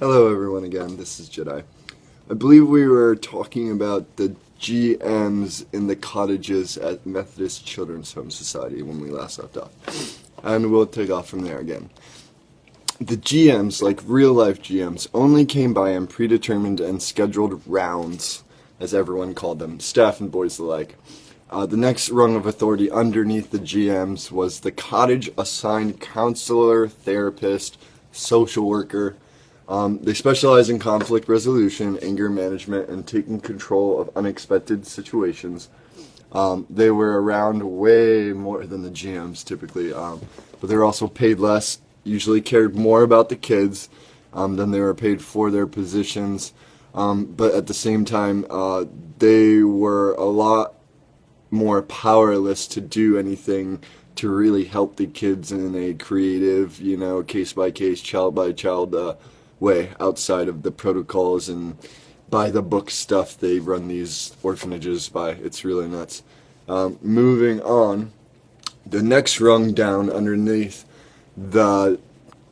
Hello everyone again, this is Jedi. I believe we were talking about the GMs in the cottages at Methodist Children's Home Society when we last left off. And we'll take off from there again. The GMs, like real life GMs, only came by on predetermined and scheduled rounds, as everyone called them, staff and boys alike. The next rung of authority underneath the GMs was the cottage assigned counselor, therapist, social worker. They specialize in conflict resolution, anger management, and taking control of unexpected situations. They were around way more than the GMs typically, but they were also paid less, usually cared more about the kids than they were paid for their positions. But at the same time, they were a lot more powerless to do anything to really help the kids in a creative, case by case, child by child way outside of the protocols and by the book stuff they run these orphanages by. It's really nuts. Moving on, the next rung down underneath the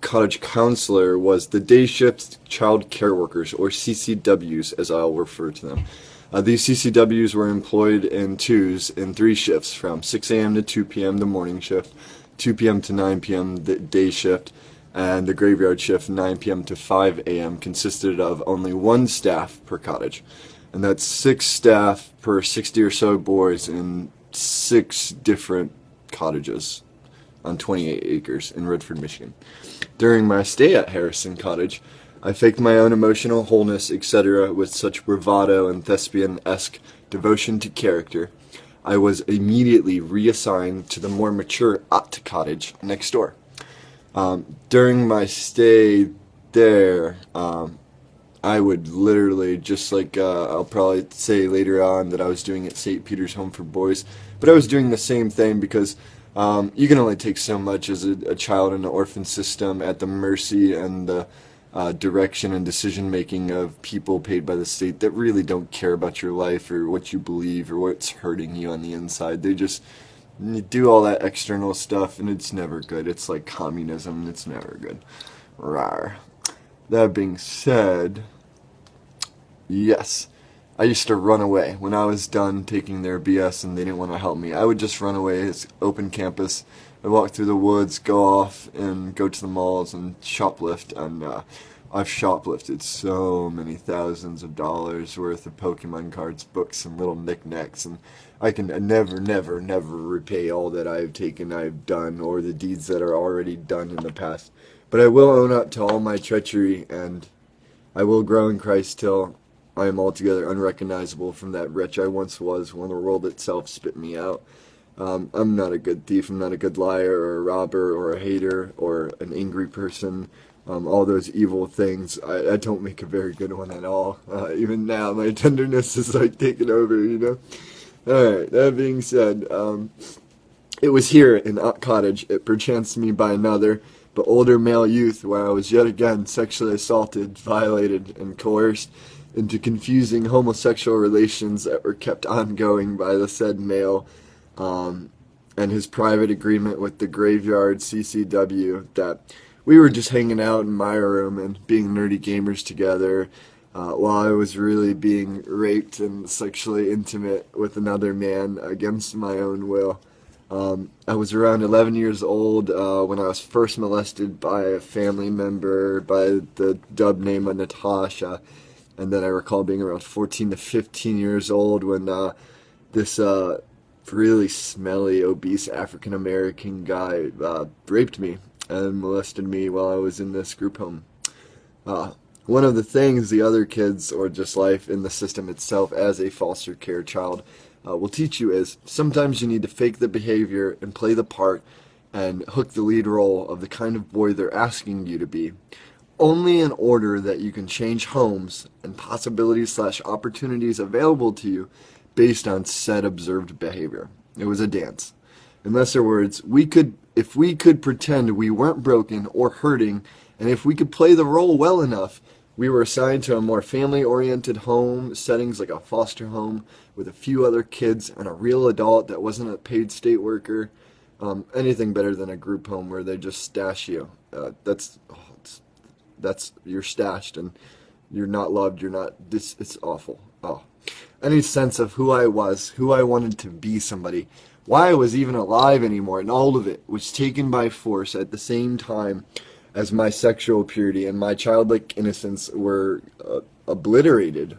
cottage counselor was the day shift child care workers, or CCWs as I'll refer to them. These CCWs were employed in twos in 3 shifts, from 6 a.m. to 2 p.m. the morning shift, 2 p.m. to 9 p.m. the day shift, and the graveyard shift, 9 p.m. to 5 a.m., consisted of only 1 staff per cottage. And that's 6 staff per 60 or so boys in 6 different cottages on 28 acres in Redford, Michigan. During my stay at Harrison Cottage, I faked my own emotional wholeness, etc., with such bravado and thespian-esque devotion to character. I was immediately reassigned to the more mature Ott Cottage next door. During my stay there, I would literally, just like I'll probably say later on that I was doing at St. Peter's Home for Boys, but I was doing the same thing because you can only take so much as a child in the orphan system at the mercy and the direction and decision making of people paid by the state that really don't care about your life or what you believe or what's hurting you on the inside. They just do all that external stuff, and it's never good. It's like communism, it's never good. Rawr. That being said, yes, I used to run away when I was done taking their BS and they didn't want to help me. I would just run away. It's open campus. I'd walk through the woods, go off, and go to the malls and shoplift. And I've shoplifted so many thousands of dollars worth of Pokemon cards, books, and little knickknacks. And I can never, never, never repay all that I've taken, I've done, or the deeds that are already done in the past. But I will own up to all my treachery, and I will grow in Christ till I am altogether unrecognizable from that wretch I once was when the world itself spit me out. I'm not a good thief, I'm not a good liar or a robber or a hater or an angry person. All those evil things, I don't make a very good one at all. Even now, my tenderness is like taking over. Alright, that being said, it was here in Ott Cottage, it perchanced me by another, but older male youth, where I was yet again sexually assaulted, violated, and coerced into confusing homosexual relations that were kept ongoing by the said male, and his private agreement with the graveyard CCW that we were just hanging out in my room and being nerdy gamers together, while I was really being raped and sexually intimate with another man against my own will. I was around 11 years old when I was first molested by a family member by the dub name of Natasha, and then I recall being around 14 to 15 years old when this really smelly, obese African-American guy raped me and molested me while I was in this group home. One of the things the other kids, or just life in the system itself as a foster care child, will teach you is sometimes you need to fake the behavior and play the part and hook the lead role of the kind of boy they're asking you to be, only in order that you can change homes and possibilities/opportunities available to you based on said observed behavior. It was a dance. In lesser words, if we could pretend we weren't broken or hurting, and if we could play the role well enough, we were assigned to a more family-oriented home settings like a foster home with a few other kids and a real adult that wasn't a paid state worker. Anything better than a group home where they just stash you. It's you're stashed and you're not loved. You're not this. It's awful. Oh, any sense of who I was, who I wanted to be, somebody, why I was even alive anymore, and all of it was taken by force at the same time as my sexual purity and my childlike innocence were obliterated.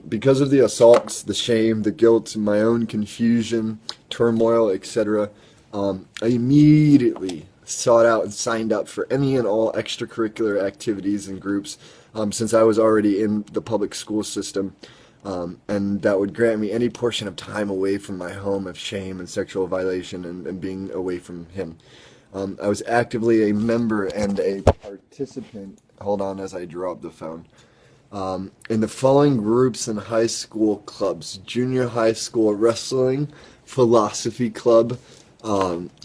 Because of the assaults, the shame, the guilt, my own confusion, turmoil, etc., I immediately sought out and signed up for any and all extracurricular activities and groups, since I was already in the public school system, and that would grant me any portion of time away from my home of shame and sexual violation and being away from him. I was actively a member and a participant. Hold on as I drop the phone. In the following groups and high school clubs: junior high school wrestling, philosophy club,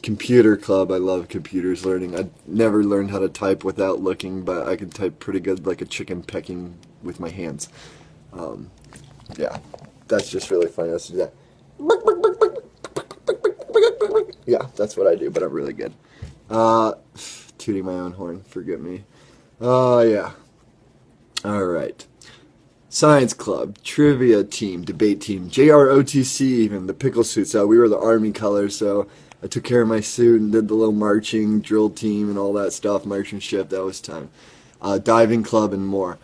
computer club. I love computers learning. I never learned how to type without looking, but I can type pretty good, like a chicken pecking with my hands. Yeah, that's just really funny. Let's do that. Yeah, that's what I do, but I'm really good. Tooting my own horn, forgive me. Oh, yeah. Alright. Science club, trivia team, debate team, JROTC even, the pickle suits. We were the Army colors, so I took care of my suit and did the little marching drill team and all that stuff, marksmanship, that was time. Diving club and more.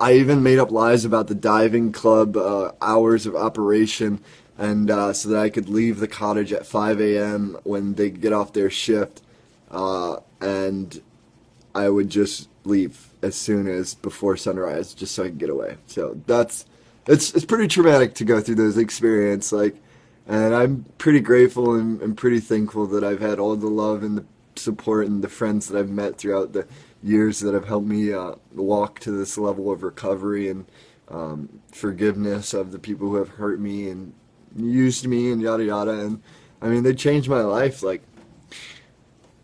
I even made up lies about the diving club hours of operation, and so that I could leave the cottage at 5 a.m. when they get off their shift, and I would just leave as soon as before sunrise, just so I could get away. So it's pretty traumatic to go through those experiences, and I'm pretty grateful and pretty thankful that I've had all the love and the support and the friends that I've met throughout the years that have helped me walk to this level of recovery and forgiveness of the people who have hurt me and used me and yada yada. And I mean, they changed my life. Like,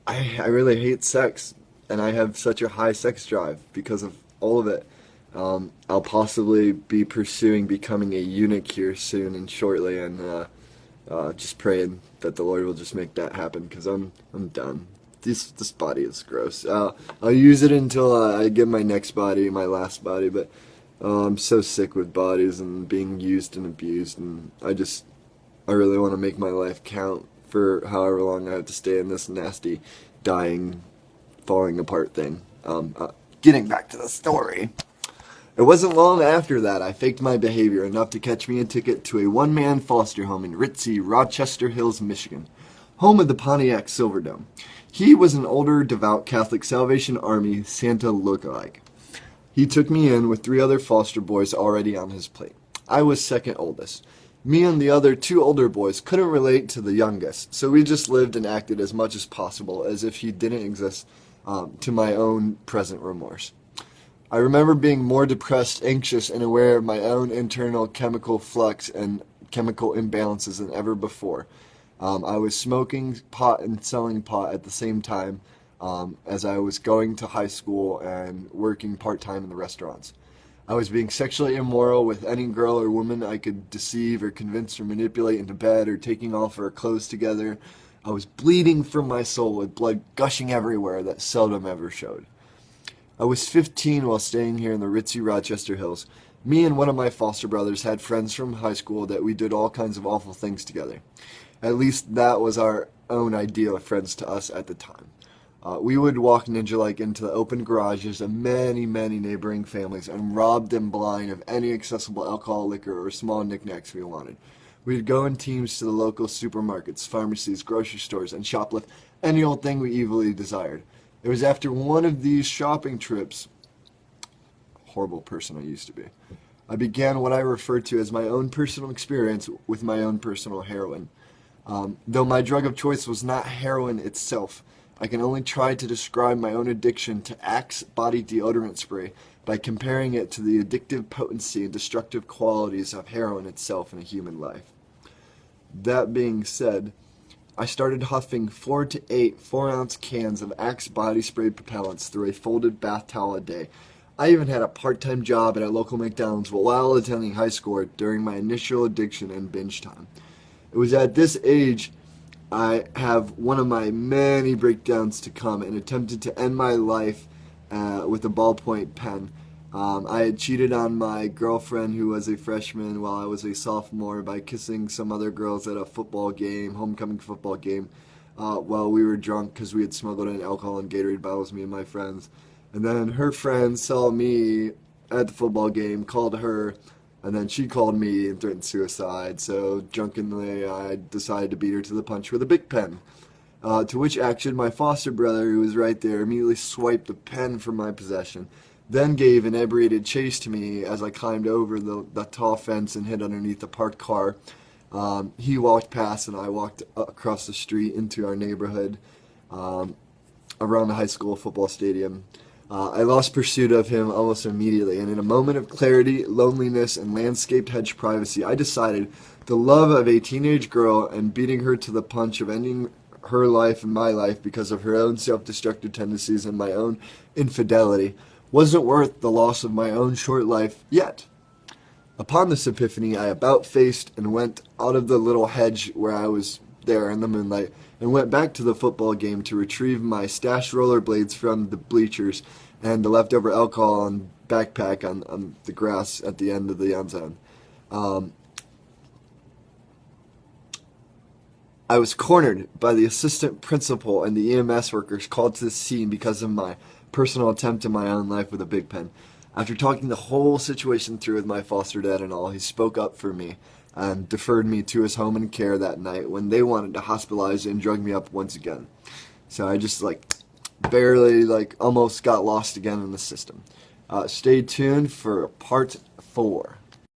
I really hate sex, and I have such a high sex drive because of all of it. I'll possibly be pursuing becoming a eunuch here soon and shortly, and just praying that the Lord will just make that happen, because I'm done. This body is gross. I'll use it until I get my next body, my last body, but I'm so sick with bodies and being used and abused, and I really want to make my life count for however long I have to stay in this nasty, dying, falling apart thing. Getting back to the story. It wasn't long after that I faked my behavior enough to catch me a ticket to a one-man foster home in ritzy Rochester Hills, Michigan, home of the Pontiac Silverdome. He was an older, devout Catholic Salvation Army Santa lookalike. He took me in with 3 other foster boys already on his plate. I was second oldest. Me and the other 2 older boys couldn't relate to the youngest, so we just lived and acted as much as possible as if he didn't exist, to my own present remorse. I remember being more depressed, anxious, and aware of my own internal chemical flux and chemical imbalances than ever before. I was smoking pot and selling pot at the same time, as I was going to high school and working part-time in the restaurants. I was being sexually immoral with any girl or woman I could deceive or convince or manipulate into bed, or taking all of our clothes together. I was bleeding from my soul with blood gushing everywhere that seldom ever showed. I was 15 while staying here in the ritzy Rochester Hills. Me and one of my foster brothers had friends from high school that we did all kinds of awful things together. At least that was our own idea of friends to us at the time. We would walk ninja-like into the open garages of many, many neighboring families and rob them blind of any accessible alcohol, liquor, or small knickknacks we wanted. We'd go in teams to the local supermarkets, pharmacies, grocery stores, and shoplift any old thing we evilly desired. It was after one of these shopping trips, horrible person I used to be, I began what I refer to as my own personal experience with my own personal heroin. Though my drug of choice was not heroin itself, I can only try to describe my own addiction to Axe body deodorant spray by comparing it to the addictive potency and destructive qualities of heroin itself in a human life. That being said, I started huffing 4 to 8 4-ounce cans of Axe body spray propellants through a folded bath towel a day. I even had a part-time job at a local McDonald's while attending high school during my initial addiction and binge time. It was at this age I have one of my many breakdowns to come and attempted to end my life with a ballpoint pen. I had cheated on my girlfriend, who was a freshman, while I was a sophomore by kissing some other girls at a football game, homecoming football game, while we were drunk because we had smuggled in alcohol and Gatorade bottles, me and my friends. And then her friends saw me at the football game, called her, and then she called me and threatened suicide. So drunkenly, I decided to beat her to the punch with a Bic pen. To which action my foster brother, who was right there, immediately swiped the pen from my possession, then gave an inebriated chase to me as I climbed over the tall fence and hid underneath a parked car. He walked past and I walked across the street into our neighborhood, around the high school football stadium. I lost pursuit of him almost immediately, and in a moment of clarity, loneliness, and landscaped hedge privacy, I decided the love of a teenage girl and beating her to the punch of ending her life and my life because of her own self-destructive tendencies and my own infidelity wasn't worth the loss of my own short life yet. Upon this epiphany, I about-faced and went out of the little hedge where I was there in the moonlight and went back to the football game to retrieve my stashed rollerblades from the bleachers and the leftover alcohol and backpack on the grass at the end of the end zone. I was cornered by the assistant principal and the EMS workers called to the scene because of my personal attempt in my own life with a Bic pen. After talking the whole situation through with my foster dad and all, he spoke up for me and deferred me to his home and care that night when they wanted to hospitalize and drug me up once again. So I just barely almost got lost again in the system. Stay tuned for part 4.